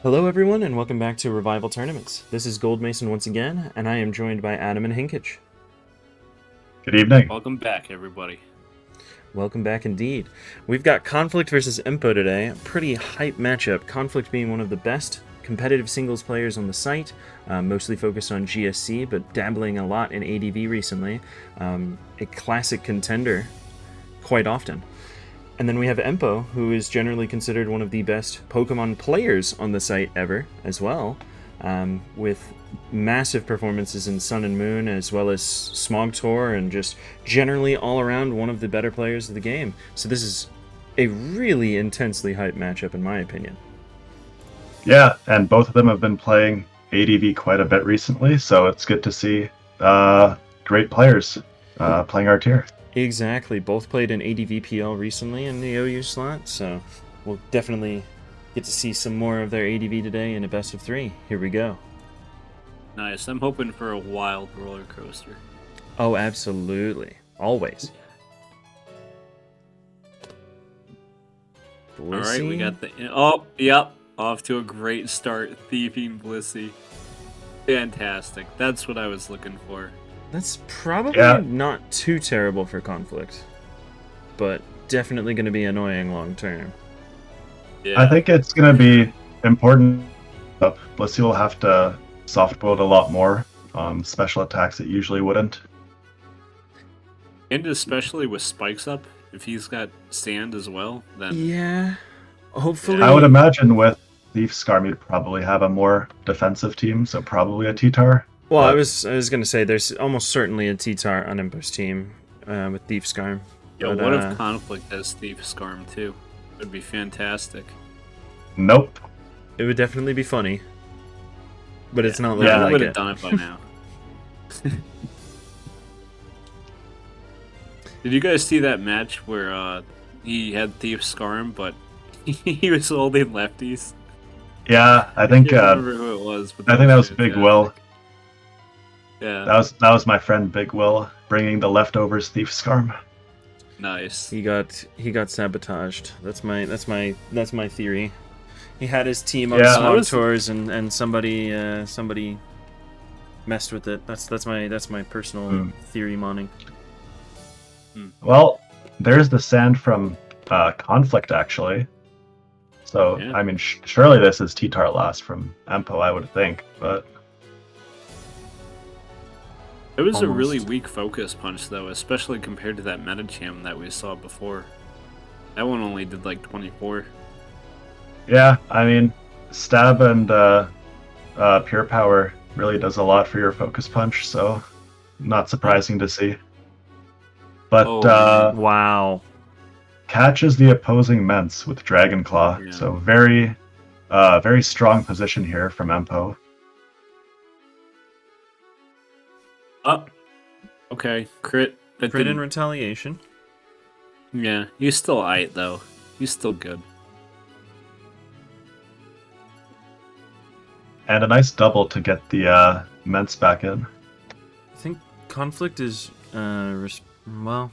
Hello everyone and welcome back to Revival Tournaments. This is Gold Mason once again, and I am joined by Adam and Hinkage. Good evening. Welcome back, everybody. Welcome back indeed. We've got Conflict versus Empo today. A pretty hype matchup. Conflict being one of the best competitive singles players on the site, mostly focused on GSC, but dabbling a lot in ADV recently. A classic contender quite often. And then we have Empo, who is generally considered one of the best Pokemon players on the site ever, as well, with massive performances in Sun and Moon, as well as Smog Tour, and just generally all around one of the better players of the game. So this is a really intensely hyped matchup, in my opinion. Yeah, and both of them have been playing ADV quite a bit recently, so it's good to see great players playing our tier. Exactly. Both played in ADVPL recently in the OU slot, so we'll definitely get to see some more of their ADV today in a best of 3. Here we go. Nice. I'm hoping for a wild roller coaster. Oh, absolutely. Always. All right, we got the... Oh, yep. Off to a great start. Thieving Blissey. Fantastic. That's what I was looking for. That's probably not too terrible for Conflict, but definitely going to be annoying long term. Yeah. I think it's going to be important. Blissey will have to soft boiled a lot more special attacks that usually wouldn't. And especially with spikes up, if he's got sand as well, then... Yeah, hopefully... I would imagine with Thief Skarmory would probably have a more defensive team, so probably a T-Tar. Well, I was going to say there's almost certainly a T-Tar on Empo's team with Thief Skarm. Yo, what if Conflict has Thief Skarm too? It would be fantastic. Nope. It would definitely be funny, but it's not looking like I would have it. done it by now. Did you guys see that match where he had Thief Skarm, but he was holding lefties? Yeah, I think. I can't remember who it was. But I think that was Big Will. Yeah, that was my friend Big Will bringing the leftovers Thief Skarm. Nice. He got sabotaged. That's my theory. He had his team on Smog Tours and somebody messed with it. That's my personal theory moning. Well, there's the sand from Conflict actually. So yeah. I mean, surely this is T-Tar last from Empo, I would think, but. It was a really weak focus punch, though, especially compared to that Metacham that we saw before. That one only did like 24. Yeah, I mean, stab and pure power really does a lot for your focus punch, so not surprising to see. But wow, catches the opposing Ments with Dragon Claw, so very strong position here from Empo. Oh, okay. Crit in retaliation. Yeah, he's still aight though. He's still good. And a nice double to get the Ments back in. I think Conflict is, well,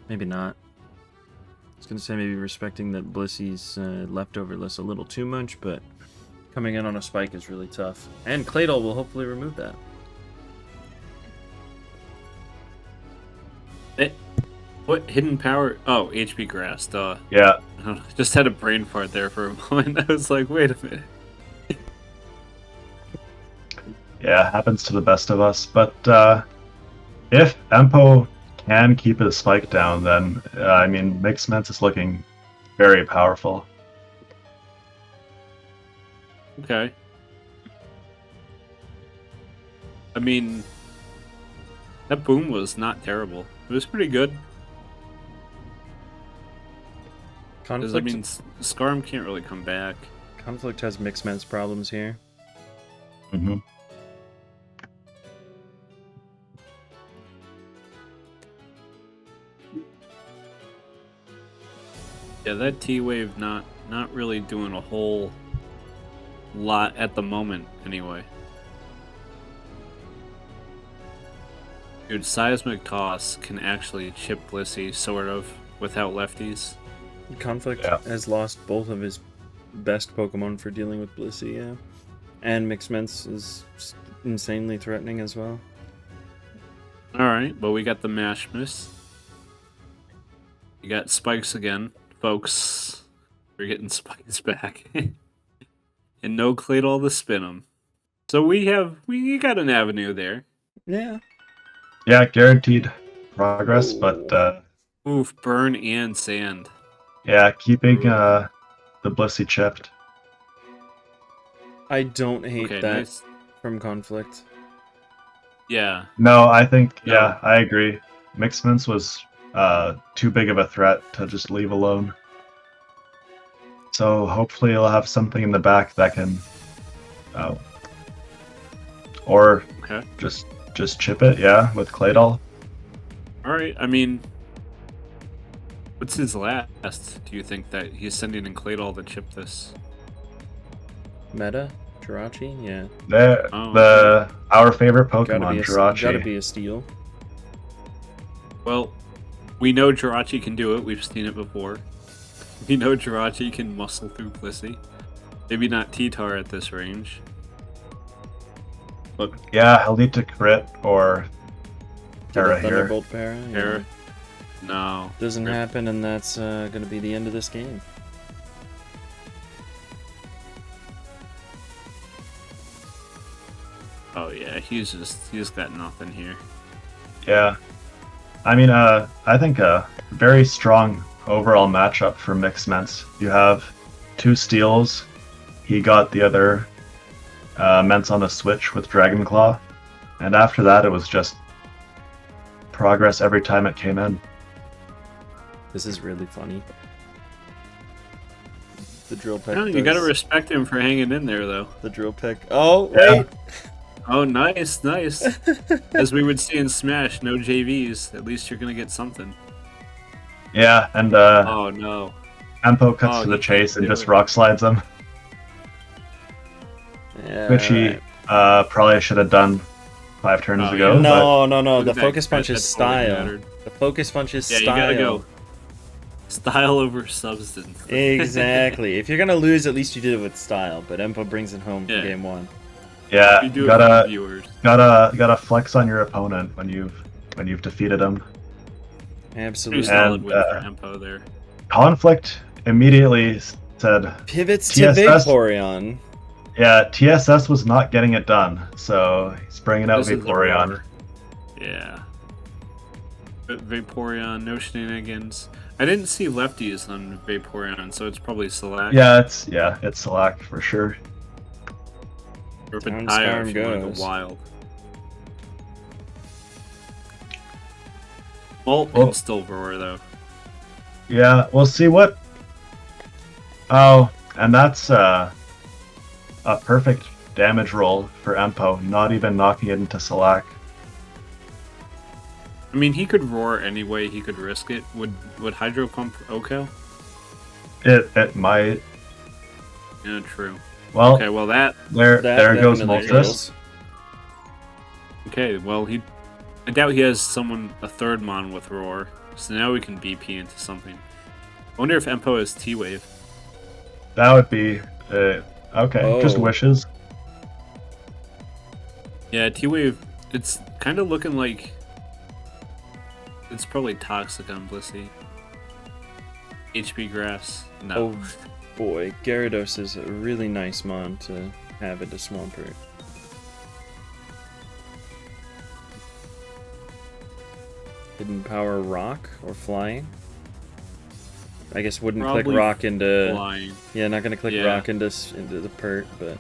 maybe not. I was going to say maybe respecting that Blissey's leftover list a little too much, but coming in on a spike is really tough. And Claydol will hopefully remove that. What hidden power? Oh, HP grass. Duh. Yeah. I don't know, just had a brain fart there for a moment. I was like, wait a minute. Yeah, happens to the best of us. But if Empo can keep his spike down, then I mean, Mixed Ments is looking very powerful. Okay. I mean, that boom was not terrible. It was pretty good. Conflict, I mean, Skarm can't really come back. Conflict has Mixed Ments problems here. Mm-hmm. Yeah, that T-Wave not really doing a whole lot at the moment, anyway. Dude, Seismic Toss can actually chip Blissey, sort of, without lefties. Conflict has lost both of his best Pokemon for dealing with Blissey, yeah. And Mixments is insanely threatening as well. Alright, well, we got the Mash Miss. You got Spikes again, folks. We're getting Spikes back. And no Claydol to spin them. So we got an avenue there. Yeah. Yeah, guaranteed progress, but Oof, burn and sand. yeah, keeping the Blissey chipped. I don't hate Okay, that nice. from Conflict. Yeah. No, I think No. yeah, I agree. Mixments was too big of a threat to just leave alone. So hopefully he'll have something in the back that can, or Okay. just chip it, yeah, with Claydol. Alright, I mean, what's his last? Do you think that he's sending in Claydol to chip this? Meta? Jirachi? Yeah. Our favorite Gotta Pokemon, be Jirachi. gotta be a steal. Well, we know Jirachi can do it. We've seen it before. We know Jirachi can muscle through Blissey. Maybe not T-Tar at this range. But Yeah, he'll need to crit or Get a Para here. Thunderbolt Para? Yeah. Para? No. Doesn't happen, and that's gonna be the end of this game. Oh yeah, he's got nothing here. Yeah. I mean, I think a very strong overall matchup for Mixments. You have 2 steals. He got the other Ments on the switch with Dragon Claw. And after that, it was just progress every time it came in. This is really funny. The drill peck. No, you gotta does- respect him for hanging in there, though. The drill peck. Oh Yeah. wait. Oh, nice, nice. As we would see in Smash, no JVs. At least you're gonna get something. Yeah, and Oh no. Empo cuts Oh, to the he chase can't and do just it. rock slides him, Yeah. which he alright. probably should have done 5 turns Oh, ago. yeah. No, no, no. Look The at that focus punch crit, is that totally style. mattered. The focus punch is Yeah, style. you gotta go. Style over substance. Exactly. If you're gonna lose, at least you did it with style. But Empo brings it home for Yeah. game 1. Yeah, You do it for gotta the viewers. gotta flex on your opponent when you've defeated him. Pretty Absolutely. solid And, win for Empo there. Conflict immediately said, Pivots to TSS Vaporeon. yeah, TSS was not getting it done, so he's bringing out This is the Vaporeon. roar. Yeah. But Vaporeon, no shenanigans. I didn't see lefties on Vaporeon, so it's probably Select. Yeah, it's Slack for sure. Or Down Pataya Skarm if you want to goes. go wild. Molt Well- can still roar, though. Yeah, we'll see what. Oh, and that's a perfect damage roll for Empo, not even knocking it into Slack. I mean, he could roar anyway. He could risk it. Would Hydro Pump Oko? It might. Yeah, true. Well, Okay, well that. there goes definitely Moltres. kills. Okay, well I doubt he has a third Mon with roar. So now we can BP into something. I wonder if Empo has T-Wave. That would be okay. Just Oh. wishes. Yeah, T-Wave. It's kind of looking like it's probably toxic on Blissey. HP Grass. No. Oh boy, Gyarados is a really nice mon to have at a Swampert. Hidden power rock or flying? I guess wouldn't click Probably rock into. Flying. Yeah, not gonna click Yeah. rock into the pert, but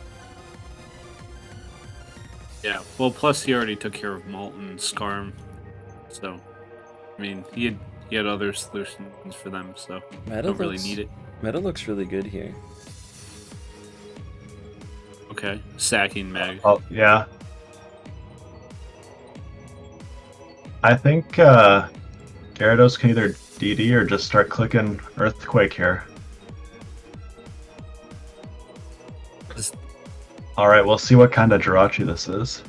Yeah. Well, plus he already took care of Molt and Skarm. So, I mean, he had other solutions for them. So Meta don't really looks, need it. Meta looks really good here. Okay. Sacking Meg. Oh yeah. I think Gyarados can either DD or just start clicking Earthquake here. Just- All right, we'll see what kind of Jirachi this is.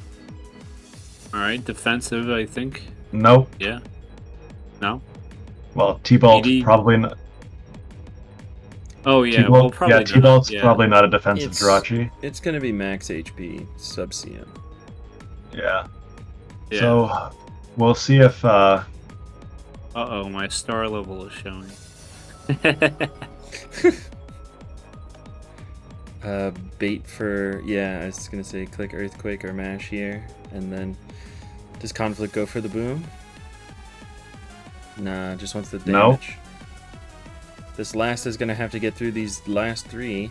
All right. Defensive, I think. Nope. Yeah. No. Well, T-Bolt DD. probably not. Oh yeah, T-Bolt, probably not. T-Bolt's Yeah. probably not a defensive It's- Jirachi. It's gonna be max HP sub CM. Yeah. Yeah. So we'll see if Uh-oh, my star level is showing. Bait for, yeah, I was gonna say click Earthquake or Mash here, and then does Conflict go for the boom? Nah, just wants the damage. This last is gonna have to get through these last three.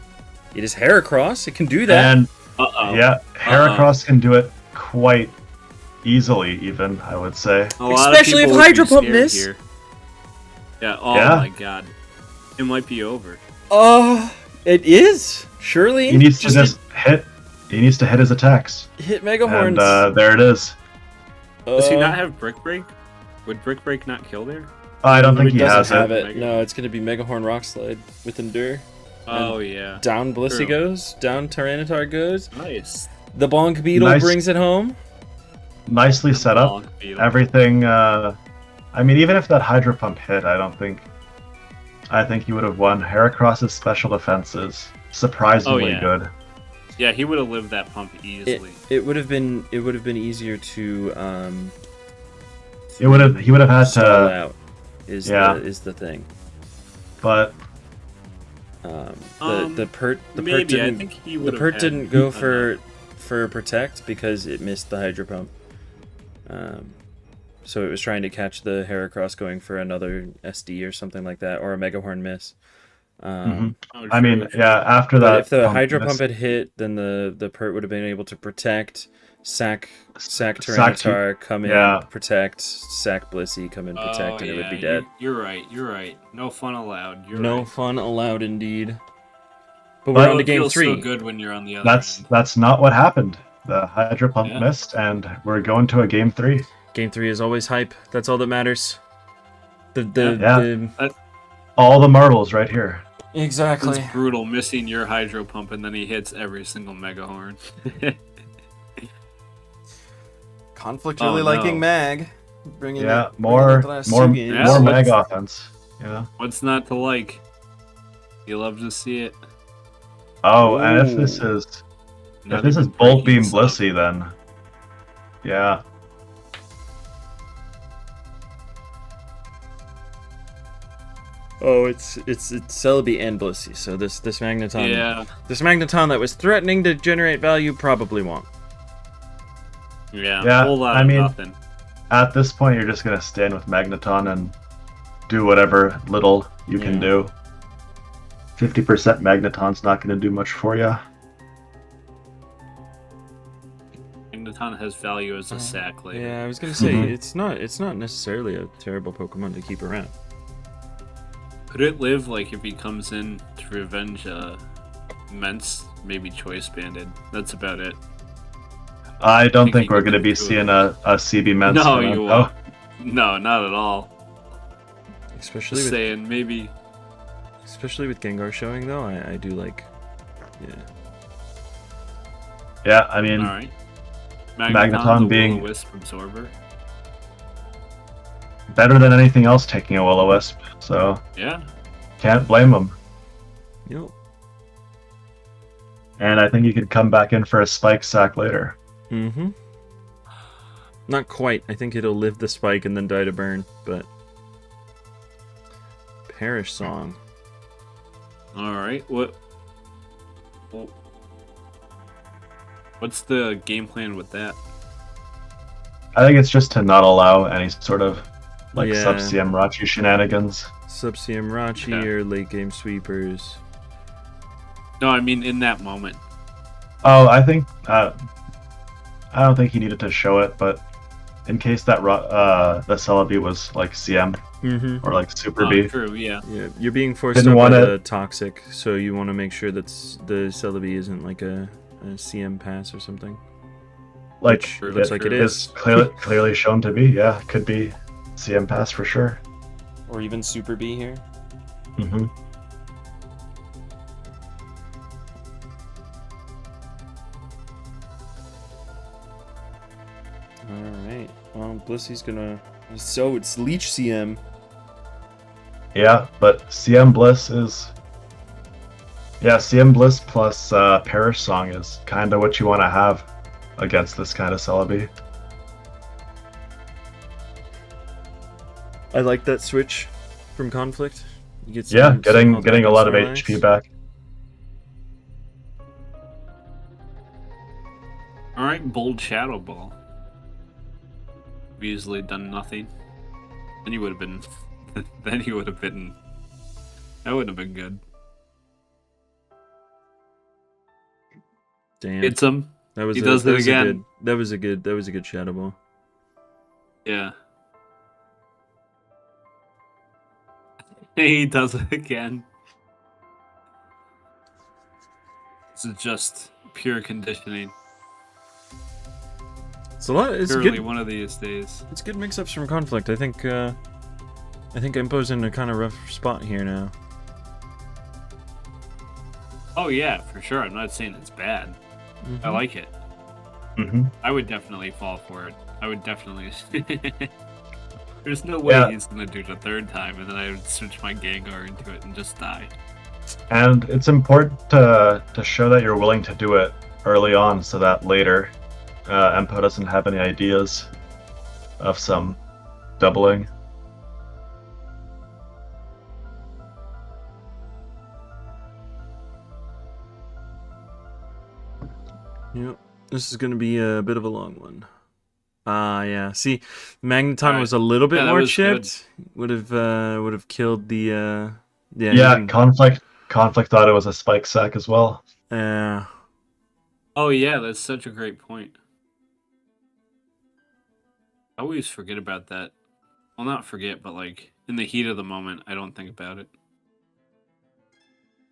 It is Heracross, it can do that. and Uh-oh. yeah, Heracross can do it quite easily, even I would say. A lot Especially of if people would be Hydro Pump scared miss. here. Yeah, oh Yeah. my god. It might be over. It is. Surely. He needs to just hit. He needs to hit his attacks, hit Mega and Horns. there it is. Does he not have Brick Break? Would Brick Break not kill there? I don't think he doesn't has have it. it. No, it's gonna be Mega Horn Rock Slide with Endure. Oh yeah. Down Blissey True. goes. Down Tyranitar goes. Nice. The Bonk Beetle Nice. brings it home. Nicely set up. Bonk Beetle. Everything. I mean, even if that Hydro Pump hit, I think he would have won. Heracross's special defense is surprisingly Oh, yeah. good. Yeah, he would have lived that pump easily. It would have been easier to He would have had stall to, out. Is yeah. the thing. but The pert Maybe, I didn't think he the would have pert had didn't go enough. for protect because it missed the Hydro Pump. So it was trying to catch the Heracross going for another SD or something like that, or a Mega Horn miss. Mhm. Oh, I mean, true. yeah. After But that, if the pump Hydro missed- Pump had hit, then the Pert would have been able to protect, sack Sack Tyranitar, come in, yeah. protect, sack Blissey, come in, protect, and it would be yeah, dead. You're right. You're right. No fun allowed. You're No right. fun allowed, indeed. But But we're on to It game feels 3. so good when you're on the other end. that's not what happened. The Hydro Pump Yeah. missed, and we're going to a game 3. Game 3 is always hype. That's all that matters. Yeah. All the marbles right here. Exactly. It's brutal missing your Hydro Pump and then he hits every single Mega Horn. Conflict Oh, really no. liking Mag. Bringing Yeah, it, more bringing it the last more two games. Yeah, more let's- mag offense. Yeah. What's not to like? You love to see it. Oh, and if this Ooh. is Not Bolt even Beam breaking stuff. Blissey, then yeah. Oh, it's Celebi and Blissey. So this Magneton, Yeah, this Magneton that was threatening to generate value probably won't. yeah. Yeah, Whole lot I of mean- nothing. At this point, you're just gonna stand with Magneton and do whatever little you can Yeah. do. 50% Magneton's not gonna do much for you. Magneton has value as a sack later. Yeah, I was gonna say Mhm. it's not necessarily a terrible Pokemon to keep around. Could it live like if he comes in to revenge Mence, maybe Choice Banded? That's about it. I don't think think he we're could gonna do be it. seeing a CB Mence. No, coming you up, won't. No, not at all. Especially Just with saying, maybe. Gengar showing though, I do like. Yeah. Yeah, I mean, Alright. Magneton the being- Will-O-Wisp Absorber. better than anything else taking a Will-O-Wisp, so Yeah. can't blame him. Yep. And I think he could come back in for a Spike Sack later. Mm-hmm. Not quite. I think it'll live the spike and then die to burn, but Perish Song. Alright. What's the game plan with that? I think it's just to not allow any sort of like Yeah. Sub-CM Rachi shenanigans. Sub-CM Rachi Okay. or late game sweepers. No, I mean in that moment. Oh, I think I don't think he needed to show it, but in case that the Celebi was like CM Mm-hmm. or like Super Oh, B. true, yeah. Yeah, you're being forced Didn't up by wanna- the toxic, so you want to make sure that the Celebi isn't like a CM pass or something. Like True, Looks like it is clearly shown to be. Yeah, could be CM pass for sure. Or even Super B here. hmm Alright. Well, Blissey's gonna... So, it's Leech CM. Yeah, but CM Bliss is Yeah, CM Bliss plus Perish Song is kind of what you want to have against this kind of Celebi. I like that switch from Conflict. You get Yeah, getting health back a on lot of Snorlax. HP back. Alright, Bold Shadow Ball. We've easily done nothing. Then you would have been... then you would have been... That would have been good. Damn. Hits him. That was He does it again. That was a good Shadow Ball. Yeah. He does it again. This is just pure conditioning. It's a lot. It's Surely good. one of these days. It's good mix-ups from Conflict. I think Empo's in a kind of rough spot here now. Oh yeah, for sure. I'm not saying it's bad. I like it. Mm-hmm. I would definitely fall for it. I would definitely. There's no way he's gonna do it a third time, and then I would switch my Gengar into it and just die. And it's important to show that you're willing to do it early on, so that later Empo doesn't have any ideas of some doubling. Yep. This is going to be a bit of a long one. Yeah. See, Magneton was a little bit more chipped. Would have killed the Yeah, Conflict thought it was a Spike Sack as well. Yeah. Oh yeah, that's such a great point. I always forget about that. Well, not forget, but like in the heat of the moment, I don't think about it.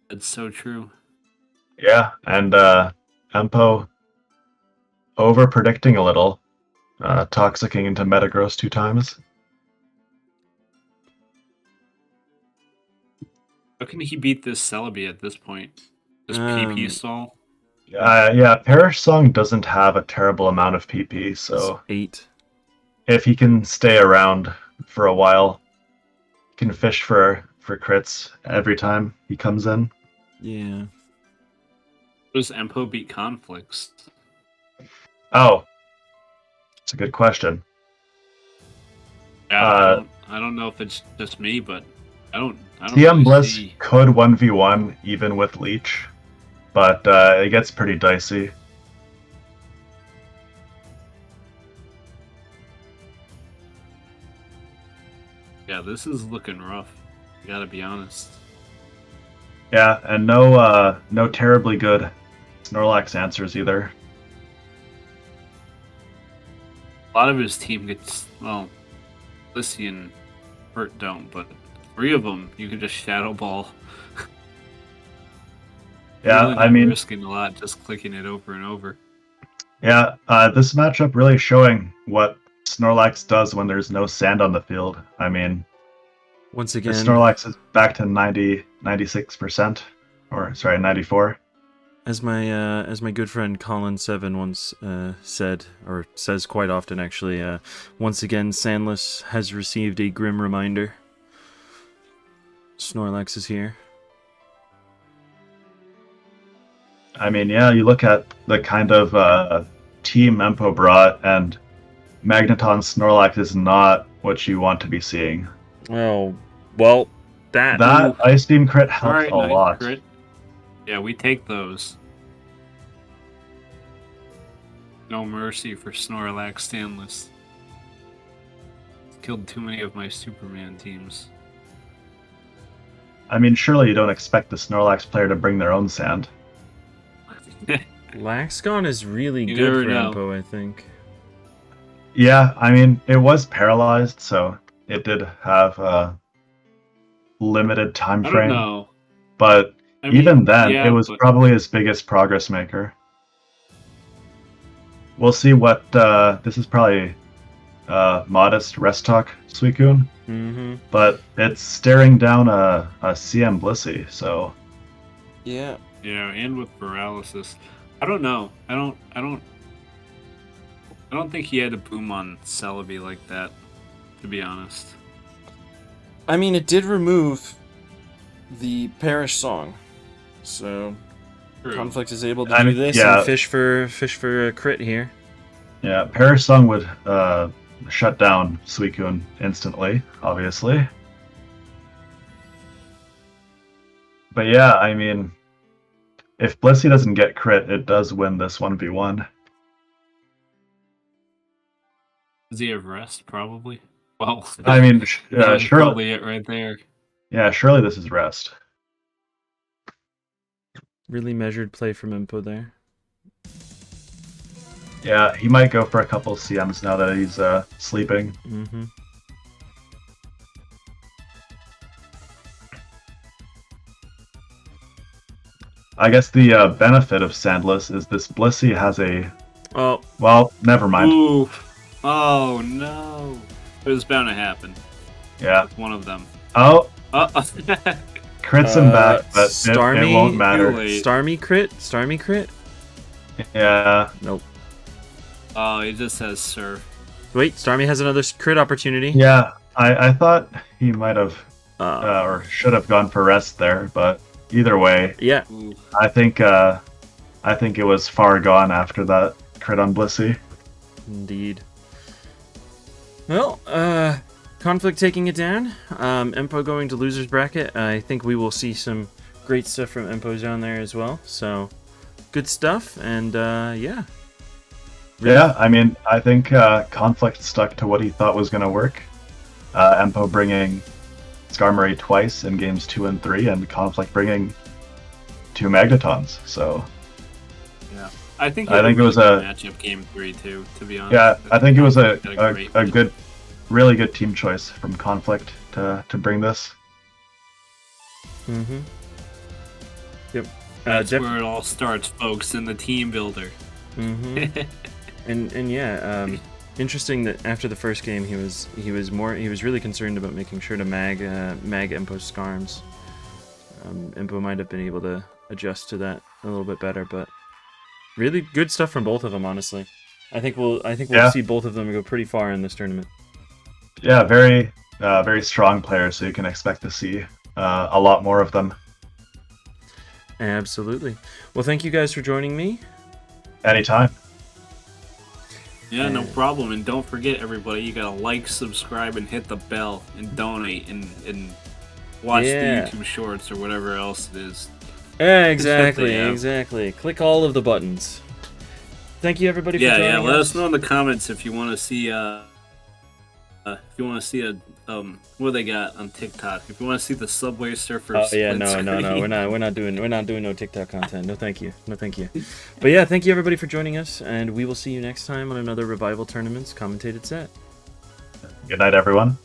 It's so true. Yeah, and Empo over predicting a little, toxicking into Metagross 2 times. How can he beat this Celebi at this point? Just PP stall? Yeah, Perish Song doesn't have a terrible amount of PP, so it's 8. If he can stay around for a while, he can fish for crits every time he comes in. Yeah. Does Empo beat Conflicts? Oh, it's a good question. Yeah, I don't know if it's just me, but I don't TM really Bliss see... could 1v1 even with Leech, but it gets pretty dicey. Yeah, this is looking rough. I gotta be honest. Yeah, and no terribly good Snorlax answers either. A lot of his team gets, well, Lissy and Hurt don't, but 3 of them you can just Shadow Ball. Yeah, really I mean, risking a lot just clicking it over and over. Yeah, this matchup really showing what Snorlax does when there's no sand on the field. I mean, once again, Snorlax is back to 96%, or sorry, 94. As my good friend Colin7 once said, or says quite often actually, once again, Sandless has received a grim reminder. Snorlax is here. I mean, yeah, you look at the kind of team Empo brought, and Magneton Snorlax is not what you want to be seeing. Oh, well, that Ice Beam crit helps Alright, a lot. Crit. Yeah, we take those. No mercy for Snorlax Stanless. Killed too many of my Superman teams. I mean, surely you don't expect the Snorlax player to bring their own sand. Laxgon is really You good never for know. Empo, I think. Yeah, I mean, it was paralyzed, so it did have a limited time I frame. don't know. But I mean, even then, yeah, it was probably his biggest progress maker. We'll see what this is probably modest rest talk, Suicune. Mm-hmm. But it's staring down a CM Blissey, so Yeah. Yeah, and with paralysis. I don't know. I don't think he had a boom on Celebi like that, to be honest. I mean, it did remove the Perish Song. So True. Conflict is able to I do mean, this yeah. and fish for a crit here. Yeah, Parasong would shut down Suicune instantly, obviously. But yeah, I mean, if Blissey doesn't get crit, it does win this 1v1. Does he have rest? Probably. Well, I mean, that's surely, probably it right there. yeah, surely this is rest. Really measured play from Empo there. Yeah, he might go for a couple CMs now that he's sleeping. Mm-hmm. I guess the benefit of Sandless is this Blissey has a... Oh, Well, never mind. Ooh. Oh no! It was bound to happen. Yeah. With one of them. Oh, Uh, crits him back, but Starmie, it won't matter. Wait. Starmie crit? Starmie crit? Yeah. Nope. oh, he just says sir. Wait, Starmie has another crit opportunity. Yeah, I thought he might have Uh, or should have gone for rest there, but either way, yeah. Ooh. I think it was far gone after that crit on Blissey. Indeed. Well, Conflict taking it down. Empo going to loser's bracket. I think we will see some great stuff from Empo down there as well. So, good stuff. And yeah. Yeah, I mean, I think Conflict stuck to what he thought was going to work. Empo bringing Skarmory twice in games 2 and 3, and Conflict bringing 2 Magnetons. So Yeah. I think it was good a matchup game 3 too. To be honest. yeah, I think it was a great good, really good team choice from Conflict to bring this. Mm-hmm. Yep. That's where it all starts, folks, in the team builder. Mm-hmm. and yeah, interesting that after the first game he was really concerned about making sure to mag Empo's Skarms. Empo might have been able to adjust to that a little bit better, but really good stuff from both of them, honestly. I think we'll see both of them go pretty far in this tournament. Yeah, very strong players, so you can expect to see a lot more of them. Absolutely. Well, thank you guys for joining me. Anytime. Yeah, no problem. And don't forget, everybody, you gotta like, subscribe, and hit the bell, and donate, and watch the YouTube shorts or whatever else it is. Yeah, exactly, Yeah. exactly. Click all of the buttons. Thank you, everybody, for joining us. Let us know in the comments if you want to see what they got on TikTok. If you want to see the Subway Surfers. Oh yeah, no, we're not doing no TikTok content. No, thank you. But yeah, thank you everybody for joining us, and we will see you next time on another Revival Tournaments commentated set. Good night, everyone.